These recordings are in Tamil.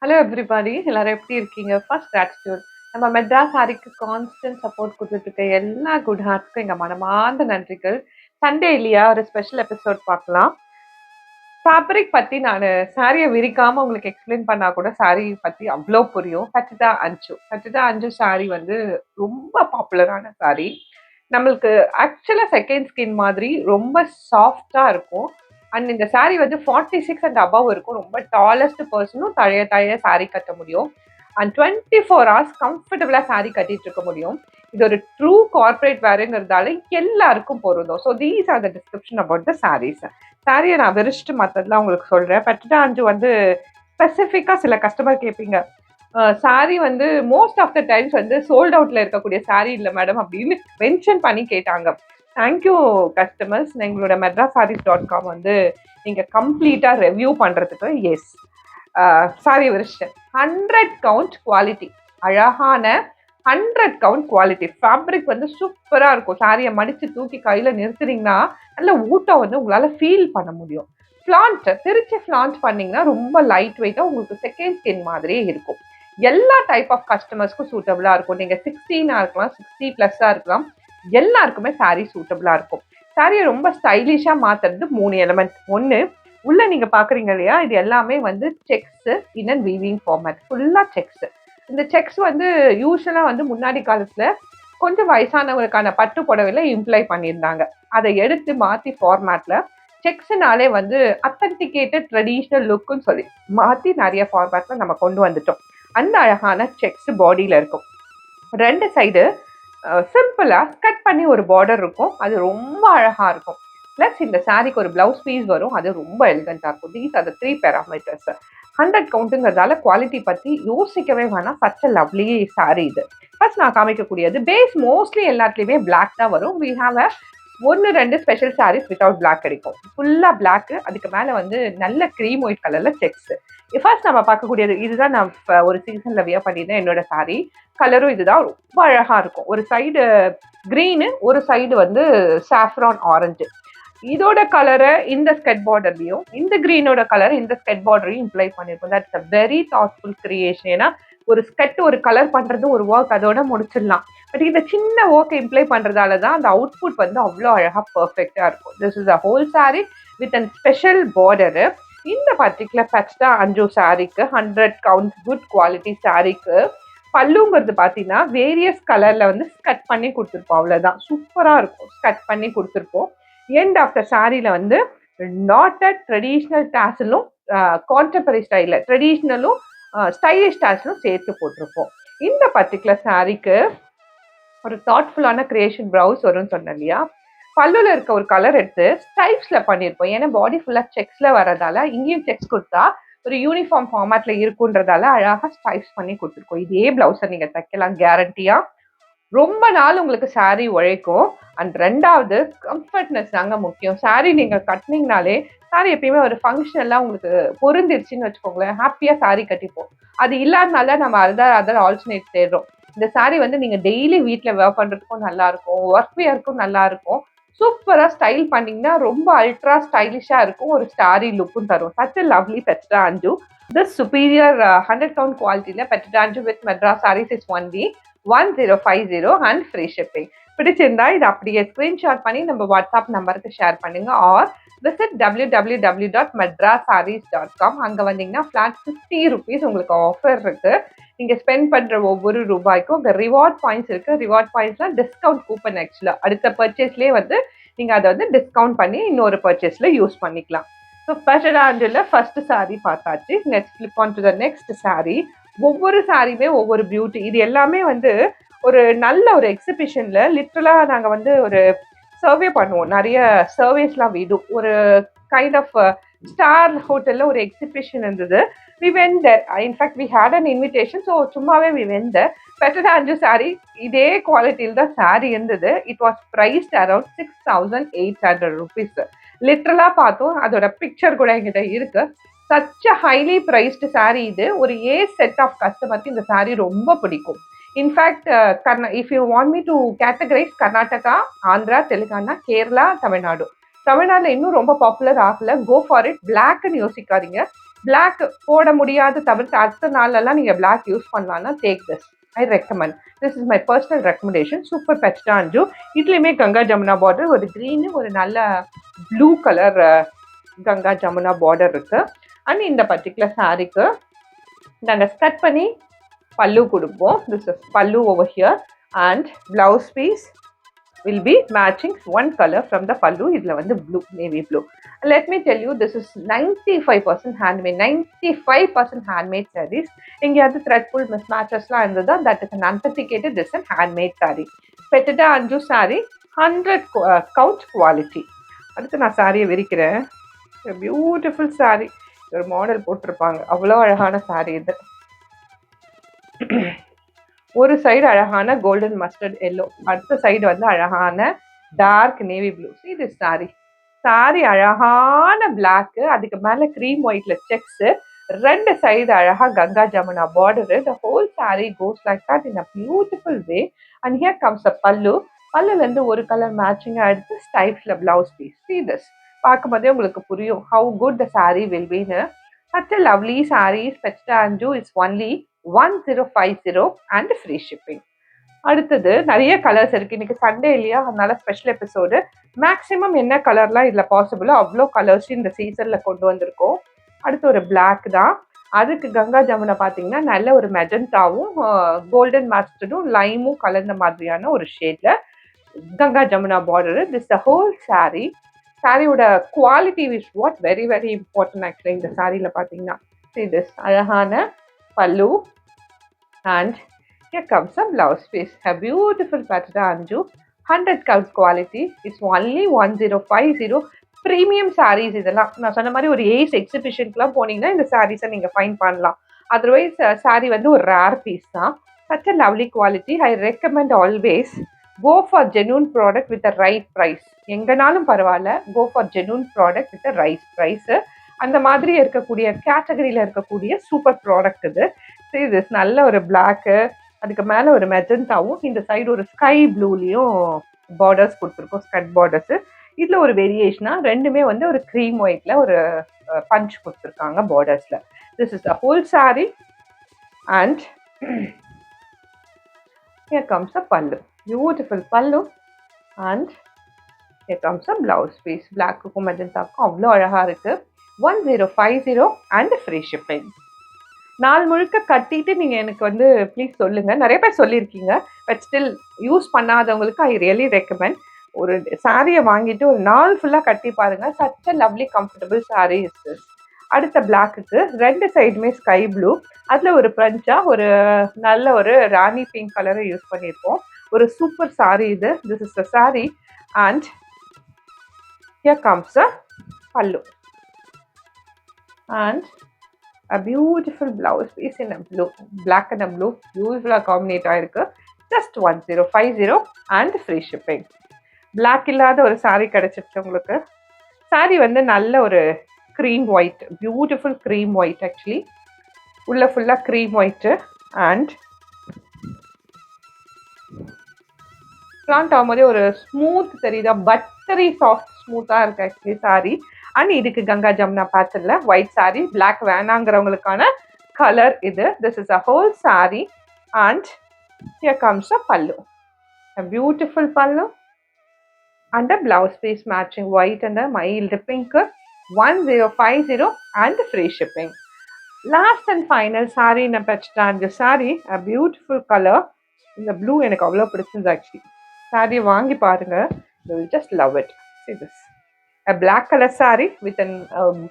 ஹலோ எவ்ரிபாடி, எல்லாரும் எப்படி இருக்கீங்க? First gratitude. நம்ம மெட்ராஸ் சாரிக்கு கான்ஸ்டன்ட் சப்போர்ட் கொடுத்துட்டு இருக்க எல்லா குட் ஹார்ட்ஸ்க்கும் எங்கள் மனமார்ந்த நன்றிகள். சண்டே இல்லையா, ஒரு ஸ்பெஷல் எபிசோட் பார்க்கலாம். ஃபேப்ரிக் பற்றி நான் சாரியை விரிக்காமல் உங்களுக்கு எக்ஸ்பிளைன் பண்ணால் கூட சாரி பற்றி அவ்வளோ புரியும். கச்சிதா அஞ்சு சாரி வந்து ரொம்ப பாப்புலரான சாரி. நம்மளுக்கு ஆக்சுவலாக செகண்ட் ஸ்கின் மாதிரி ரொம்ப சாஃப்டாக இருக்கும். அண்ட் இந்த சாரீ வந்து 46 அண்ட் அபவ் இருக்கும். ரொம்ப டாலஸ்ட் பர்சனும் தழைய சாரீ கட்ட முடியும். அண்ட் 24 hours கம்ஃபர்டபுளாக சாரீ கட்டிட்டு இருக்க முடியும். இது ஒரு ட்ரூ கார்பரேட் வேறுங்கிறதால எல்லாருக்கும் பொருந்தும். So these are the description about the saris. சாரியை நான் விரிச்சிட்டு மற்றதுலாம் உங்களுக்கு சொல்கிறேன். பட்டுட்டா அஞ்சு வந்து ஸ்பெசிஃபிக்காக சில கஸ்டமர் கேட்பீங்க, சாரி வந்து மோஸ்ட் ஆஃப் த டைம்ஸ் வந்து சோல்ட் அவுட்ல இருக்கக்கூடிய சாரி இல்லை மேடம் அப்படின்னு மென்ஷன் பண்ணி கேட்டாங்க. Thank you customers. எங்களோட medrasarees.com வந்து நீங்கள் கம்ப்ளீட்டாக ரிவ்யூ பண்ணுறதுக்கு எஸ் சாரி விரிச்சிட்டேன். 100 கவுண்ட் குவாலிட்டி, அழகான 100 கவுண்ட் குவாலிட்டி ஃபேப்ரிக் வந்து சூப்பராக இருக்கும். சாரியை மடித்து தூக்கி கையில் நிறுத்துறீங்கன்னா நல்ல ஊட்டம் வந்து உங்களால் ஃபீல் பண்ண முடியும். ஃப்ளாண்ட் திருச்சி ஃப்ளாண்ட் பண்ணிங்கன்னா ரொம்ப லைட் வெயிட்டாக உங்களுக்கு செகண்ட் ஸ்கின் மாதிரியே இருக்கும். எல்லா டைப் ஆஃப் கஸ்டமர்ஸ்க்கும் சூட்டபிளாக இருக்கும். நீங்கள் 16 இருக்கலாம், 60+ இருக்கலாம், எல்லாருக்குமே சாரீ சூட்டபிளாக இருக்கும். சாரியை ரொம்ப ஸ்டைலிஷாக மாற்றுறது 3 எலிமெண்ட். ஒன்று, உள்ளே நீங்கள் பார்க்குறீங்க இல்லையா, இது எல்லாமே வந்து sex in and weaving format, ஃபுல்லாக செக்ஸு. இந்த செக்ஸ் வந்து யூஸ்வலாக வந்து முன்னாடி காலத்தில் கொஞ்சம் வயசானவங்களுக்கான பட்டு புடவையில் இம்ப்ளை பண்ணியிருந்தாங்க. அதை எடுத்து மாற்றி ஃபார்மேட்டில் செக்ஸ்னாலே வந்து அத்தன்டிகேட்டட் ட்ரெடிஷ்னல் லுக்குன்னு சொல்லி மாற்றி நிறைய ஃபார்மேட்டில் நம்ம கொண்டு வந்துட்டோம். அந்த அழகான செக்ஸ் பாடியில் இருக்கும். 2 சைடு சிம்பிளாக கட் பண்ணி ஒரு பார்டர் இருக்கும். அது ரொம்ப அழகாக இருக்கும். ப்ளஸ் இந்த சாரிக்கு ஒரு ப்ளவுஸ் பீஸ் வரும். அது ரொம்ப எலிகண்டாக இருக்கும். These are the 3 parameters. 100 கவுண்ட்டுங்கிறதால குவாலிட்டி பற்றி யோசிக்கவே வேணாம். சச் அ லவ்லி சாரி இது. ஃபர்ஸ்ட் நான் காமிக்கக்கூடியது பேஸ் மோஸ்ட்லி எல்லாத்துலேயுமே பிளாக் தான் வரும். We have a 1-2 special saris without black கிடைக்கும். ஃபுல்லாக பிளாக்கு, அதுக்கு மேலே வந்து நல்ல க்ரீம் ஒயிட் கலரில் செக்ஸு. ஃபர்ஸ்ட் நம்ம பார்க்கக்கூடியது இதுதான். நான் ஒரு சீசனில் வியர் பண்ணியிருந்தேன் என்னோட சாரீ. கலரும் இதுதான், ரொம்ப அழகாக இருக்கும். ஒரு சைடு க்ரீனு, ஒரு சைடு வந்து சாஃப்ரான் ஆரஞ்சு. இதோட கலரை இந்த ஸ்கெட் பார்டர்லையும், இந்த க்ரீனோட கலர் இந்த ஸ்கெட் பார்டரையும் இம்ப்ளை பண்ணியிருக்கோம். That's a very thoughtful creation. ஏன்னா ஒரு ஸ்கெட் ஒரு கலர் பண்ணுறது ஒரு ஒர்க், அதோட முடிச்சிடலாம். பட் இந்த சின்ன ஒர்க்கை இம்ப்ளை பண்ணுறதால தான் அந்த அவுட்புட் வந்து அவ்வளோ அழகாக பர்ஃபெக்டாக இருக்கும். This is a whole sari with an special border. இந்த பர்டிகுலர் கச்சிதா அஞ்சு சாரீக்கு 100 கவுண்ட் குட் குவாலிட்டி சாரீக்கு பல்லுங்கிறது பார்த்தீங்கன்னா வேரியஸ் கலரில் வந்து ஸ்கட் பண்ணி கொடுத்துருப்போம். அவ்வளோதான், சூப்பராக இருக்கும். ஸ்கட் பண்ணி கொடுத்துருப்போம். எண்ட் ஆஃப் த சாரியில் வந்து நாட்டட் ட்ரெடிஷ்னல் டாசலும் கான்டெம்பரரி ஸ்டைலில் ட்ரெடிஷ்னலும் ஸ்டைலிஷ் டாசலும் சேர்த்து போட்டிருப்போம். இந்த பர்டிகுலர் சாரீக்கு ஒரு தாட்ஃபுல்லான கிரியேஷன் ப்ரௌஸ் வரும்னு சொன்னேன் இல்லையா, பல்லுல இருக்க ஒரு கலர் எடுத்து ஸ்டைப்ஸ்ல பண்ணியிருப்போம். ஏன்னா பாடி ஃபுல்லாக செக்ஸ்ல வரதால இங்கேயும் செக்ஸ் கொடுத்தா ஒரு யூனிஃபார்ம் ஃபார்மேட்ல இருக்குன்றதால அழகாக ஸ்டைப்ஸ் பண்ணி கொடுத்துருக்கோம். இதே பிளவுஸை நீங்க தைக்கலாம் கேரண்டியா. ரொம்ப நாள் உங்களுக்கு சாரீ உழைக்கும். அண்ட் 2வது கம்ஃபர்ட்னஸ் தாங்க முக்கியம். சாரீ நீங்க கட்டினீங்கனாலே, சாரீ எப்பயுமே ஒரு ஃபங்க்ஷனெல்லாம் உங்களுக்கு பொருந்திருச்சுன்னு வச்சுக்கோங்களேன், ஹாப்பியாக சாரீ கட்டிப்போம். அது இல்லாதனால நம்ம அதர் ஆல்டர்னேட் தேடுறோம். இந்த சாரீ வந்து நீங்க டெய்லி வீட்டில் வேர் பண்ணுறதுக்கும் நல்லா இருக்கும், ஒர்க் வியருக்கும் நல்லா இருக்கும். சூப்பராக ஸ்டைல் பண்ணிங்கன்னா ரொம்ப அல்ட்ரா ஸ்டைலிஷாக இருக்கும். ஒரு ஸ்டாரி லுக்கும் தரும். சச் அ லவ்லி பெட்ரா அஞ்சு. திஸ் சுப்பீரியர் 100 கவுண்ட் குவாலிட்டியில் பெட்ரா அஞ்சு with Madras saris is only 1050 and free shipping. பிடிச்சிருந்தா இது அப்படியே ஸ்க்ரீன்ஷாட் பண்ணி நம்ம வாட்ஸ்அப் நம்பருக்கு ஷேர் பண்ணுங்க. R visit www.medrasarees.com. அங்கே வந்தீங்கன்னா ஃப்ளாட் 50 rupees உங்களுக்கு ஆஃபர் இருக்கு. நீங்கள் ஸ்பெண்ட் பண்ணுற ஒவ்வொரு ரூபாய்க்கும் அங்கே ரிவார்ட் பாயிண்ட்ஸ் இருக்குது. ரிவார்ட் பாயிண்ட்ஸ்லாம் டிஸ்கவுண்ட் கூப்பன். ஆக்சுவலாக அடுத்த பர்ச்சேஸ்லேயே வந்து நீங்கள் அதை வந்து டிஸ்கவுண்ட் பண்ணி இன்னொரு பர்ச்சேஸில் யூஸ் பண்ணிக்கலாம். ஸோ பெட்ரா அஞ்சுல ஃபர்ஸ்ட் சாரீ பார்த்தாச்சு. Next flip on to the next sari. ஒவ்வொரு சாரியுமே ஒவ்வொரு பியூட்டி. இது எல்லாமே வந்து ஒரு நல்ல ஒரு எக்ஸிபிஷன்ல லிட்ரலாக நாங்கள் வந்து ஒரு சர்வே பண்ணுவோம். நிறைய சர்வேஸ்லாம் விடும். ஒரு கைண்ட் ஆஃப் ஸ்டார் ஹோட்டலில் ஒரு எக்ஸிபிஷன் இருந்தது. We went there. In fact we had an invitation. So சும்மாவே வி வென்ட் தேர். பெட்ரா அஞ்சு சாரீ இதே குவாலிட்டியில் தான் சாரீ இருந்தது. It was priced around 6800 rupees. லிட்ரலாக பார்த்தோம். அதோட பிக்சர் கூட எங்கிட்ட இருக்கு. Such a highly priced sari இது. ஒரு ஏ செட் ஆஃப் கஸ்டமருக்கு இந்த சாரீ ரொம்ப பிடிக்கும். In fact if you want me to categorize Karnataka, Andhra, Telangana, Kerala, Tamil Nadu. தமிழ்நாட்டில் இன்னும் ரொம்ப பாப்புலர் ஆகல. Go for it. பிளாக்னு யோசிக்காதீங்க. பிளாக் போட முடியாத தவிர்த்து அடுத்த நாள்லாம் நீங்கள் பிளாக் யூஸ் பண்ணலாம்னா take this. I recommend. This is my personal recommendation. Super பெஸ்டா அஞ்சு. இதுலேயுமே கங்கா ஜமுனா பார்டர், ஒரு க்ரீனு ஒரு நல்ல blue colour Ganga Jamuna border இருக்கு. அண்ட் இந்த பர்டிகுலர் சாரீக்கு நாங்கள் ஸ்கட் பண்ணி பல்லு கொடுப்போம். This is pallu over here and blouse piece will be matching one color from the pallu. இதுல வந்து blue, navy blue. Let me tell you, this is 95% handmade. 95% handmade sarees. எங்கேயாவது thread pull mismatchesலாம் இருந்ததா, that is an authenticated, this is a handmade saree. Petita Anju saree 100 count quality. அடுத்து நான் சாரியை விரிக்கிறேன். பியூட்டிஃபுல் சாரி. ஒரு மாடல் போட்டிருப்பாங்க, அவ்வளோ அழகான சாரி இது. ஒரு சைடு அழகான கோல்டன் மஸ்டர்ட் எல்லோ, அடுத்த சைடு வந்து அழகான டார்க் நேவி ப்ளூ. இது சாரி. சாரி அழகான பிளாக்கு, அதுக்கு மேலே க்ரீம் ஒயிட்ல செக்ஸு, ரெண்டு சைடு அழகா Ganga Jamuna border. The whole sari goes like that in a beautiful way. And here comes a pallu. பல்லுலேருந்து ஒரு கலர் மேட்சிங்காக எடுத்து ஸ்டைஃப்ல பிளவுஸ் பீஸ். See this. பார்க்கும்போதே உங்களுக்கு புரியும் how good the saree will be. Such a lovely saree. Fetched Anju is only 1050 and free shipping. அடுத்தது நிறைய கலர்ஸ் இருக்கு. இன்னைக்கு சண்டே இல்லையா, அதனால ஸ்பெஷல் எபிசோடு. மேக்ஸிமம் என்ன கலர்லாம் இதில் பாசிபிளோ அவ்வளோ கலர்ஸ் இந்த சீசனில் கொண்டு வந்திருக்கோம். அடுத்து ஒரு பிளாக் தான். அதுக்கு கங்கா ஜமுனா பார்த்தீங்கன்னா நல்ல ஒரு மெஜந்தாவும் கோல்டன் மஸ்டர்டும் லைமும் கலந்த மாதிரியான ஒரு ஷேட்ல Ganga Jamuna border. This the whole sari. சாரியோட quality is what very very important actually இந்த சாரியில் பார்த்தீங்கன்னா. திஸ் அழகான பல்லு and here comes a blouse piece. A beautiful pattern Anju. 100 count quality. It's only 1050. Premium saris இதெல்லாம். நான் சொன்ன மாதிரி ஒரு ஏஸ் எக்ஸிபிஷனுக்குலாம் போனீங்கன்னா இந்த சாரீஸை நீங்கள் ஃபைன் பண்ணலாம். அதர்வைஸ் சாரீ வந்து ஒரு ரேர் பீஸ் தான். Such a lovely quality. I recommend always go for genuine product with a right price. எங்கேனாலும் பரவாயில்ல, go for genuine product with a right price. அந்த மாதிரி இருக்கக்கூடிய கேட்டகரியில் இருக்கக்கூடிய சூப்பர் ப்ராடக்ட் இது. இது நல்ல ஒரு பிளாக்கு, அதுக்கு மேலே ஒரு மெஜந்தாவும், இந்த சைடு ஒரு ஸ்கை ப்ளூலையும் பார்டர்ஸ் கொடுத்துருக்கோம், ஸ்கட் பார்டர்ஸு. இதில் ஒரு வேரியேஷனாக ரெண்டுமே வந்து ஒரு க்ரீம் ஒயிட்டில் ஒரு பஞ்ச் கொடுத்துருக்காங்க பார்டர்ஸில். This is the whole sari and here comes a pallu. Beautiful pallu and here comes a blouse piece. பிளாக்குக்கும் மெஜந்தாவுக்கும் அவ்வளோ அழகாக இருக்குது. 1050 அண்ட் ஃப்ரீ ஷிப்பிங். நாள் முழுக்க கட்டிட்டு நீங்கள் எனக்கு வந்து ப்ளீஸ் சொல்லுங்கள். நிறைய பேர் சொல்லியிருக்கீங்க, பட் ஸ்டில் யூஸ் பண்ணாதவங்களுக்கு ஐ ரியலி ரெக்கமெண்ட். ஒரு சாரியை வாங்கிட்டு ஒரு நாள் ஃபுல்லாக கட்டி பாருங்கள். Such a lovely comfortable sari is this. அடுத்த பிளாக்குக்கு ரெண்டு சைடுமே ஸ்கை ப்ளூ, அதில் ஒரு பஞ்சாக ஒரு நல்ல ஒரு ராணி பிங்க் கலரை யூஸ் பண்ணியிருப்போம். ஒரு சூப்பர் சாரீ இது. This is the sari and here comes a பல்லு and a beautiful blouse piece in a blue, black and a blue, beautiful combinate ஆயிருக்கு. just 1050 and free shipping. black இல்லாத ஒரு saree கிடைச்சிருச்சு உங்களுக்கு. saree வந்து நல்ல ஒரு cream white, beautiful cream white actually. உள்ள ஃபுல்லா cream white and ஃப்ளாண்ட் ஆகும்போதே ஒரு ஸ்மூத் தெரியுதா, பட்டரி சாஃப்ட் ஸ்மூத்தாக இருக்கு ஆக்சுவலி saree. அண்ட் இதுக்கு கங்கா ஜமுனா பேட்டர்னில் ஒயிட் சாரீ. பிளாக் வேணாங்கிறவங்களுக்கான கலர் இது. This is a whole sari and here comes a pallu. A beautiful pallu and a blouse piece matching white and a mild pink. 1050 and free shipping. Last and final sari நான் பச்சிட்டேன். அந்த சாரீ அ பியூட்டிஃபுல் கலர். இந்த ப்ளூ எனக்கு அவ்வளோ பிடிச்சிருந்து ஆக்சுவலி. சாரியை வாங்கி பாருங்கள், you will just love it. See this. A black color saree with a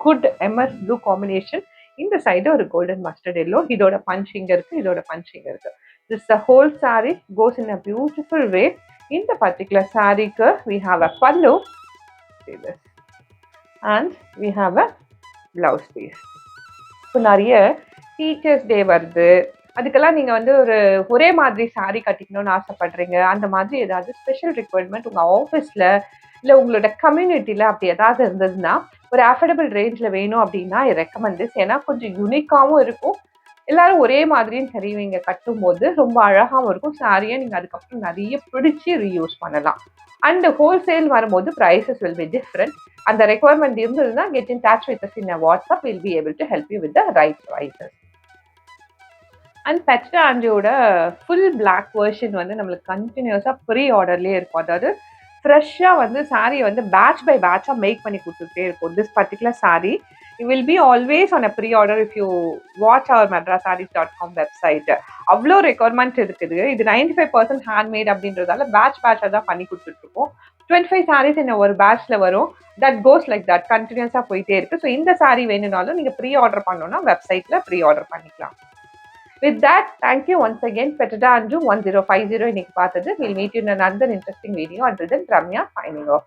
good MS blue combination. இந்த சைடு ஒரு golden mustard yellow. இதோட punch இங்க இருக்கு, இதோட punch இங்க இருக்கு. This the whole saree goes in a beautiful way. In the particular saree we have a pallu. See this. And we have a blouse piece. இப்போ நிறைய டீச்சர்ஸ் டே வருது, அதுக்கெல்லாம் நீங்கள் வந்து ஒரே மாதிரி சாரீ கட்டிக்கணும்னு ஆசைப்படுறீங்க. அந்த மாதிரி ஏதாவது ஸ்பெஷல் ரிக்வயர்மெண்ட் உங்கள் ஆஃபீஸில் இல்லை உங்களோட கம்யூனிட்டியில் அப்படி ஏதாவது இருந்ததுன்னா ஒரு அஃபோர்டபுள் ரேஞ்சில் வேணும் அப்படின்னா ஐ ரெக்கமெண்ட் திஸ். ஏன்னா கொஞ்சம் யூனிக்காகவும் இருக்கும், எல்லாரும் ஒரே மாதிரின்னு தெரிவிங்க கட்டும்போது ரொம்ப அழகாகவும் இருக்கும். சாரியை நீங்கள் அதுக்கப்புறம் நிறைய பிடிச்சி ரீயூஸ் பண்ணலாம். அண்ட் ஹோல்சேல் வரும்போது ப்ரைஸஸ் வில் பி டிஃப்ரெண்ட். அந்த ரெக்குவயர்மெண்ட் இருந்ததுன்னா get in touch with us in WhatsApp, will be able to help you with the right prices. And Petra ஆண்ட்ரியோட ஃபுல் பிளாக் வெர்ஷன் வந்து நம்மளுக்கு கண்டினியூஸாக ப்ரீ ஆர்டர்லேயே இருக்கும். அதாவது ஃப்ரெஷ்ஷாக வந்து சாரியை வந்து பேட்ச் பை பேட்சாக மேக் பண்ணி கொடுத்துட்டே இருக்கும். This particular sorry it will be always on a pre-order if you watch our madrasarees.com website. அவ்வளோ ரெக்குவயர்மெண்ட் இருக்குது. இது 95% ஹேண்ட்மேட் அப்படின்றதால பேட்சாக தான் பண்ணி கொடுத்துட்ருக்கோம். 25 சாரீஸ் என்ன ஒரு பேட்ச்ல வரும். தட் கோஸ் லைக் தட் கண்டினியூஸாக போயிட்டே இருக்கு. ஸோ இந்த சாரீ வேணும்னாலும் நீங்கள் ப்ரீ ஆர்டர் பண்ணணும்னா வெப்சைட்டில் ப்ரீ ஆர்டர் பண்ணிக்கலாம். With that, thank you once again, Petra Anju 1050 இன்னைக்கு பார்த்தது. We'll meet you in another interesting video. Until then, Ramya signing off.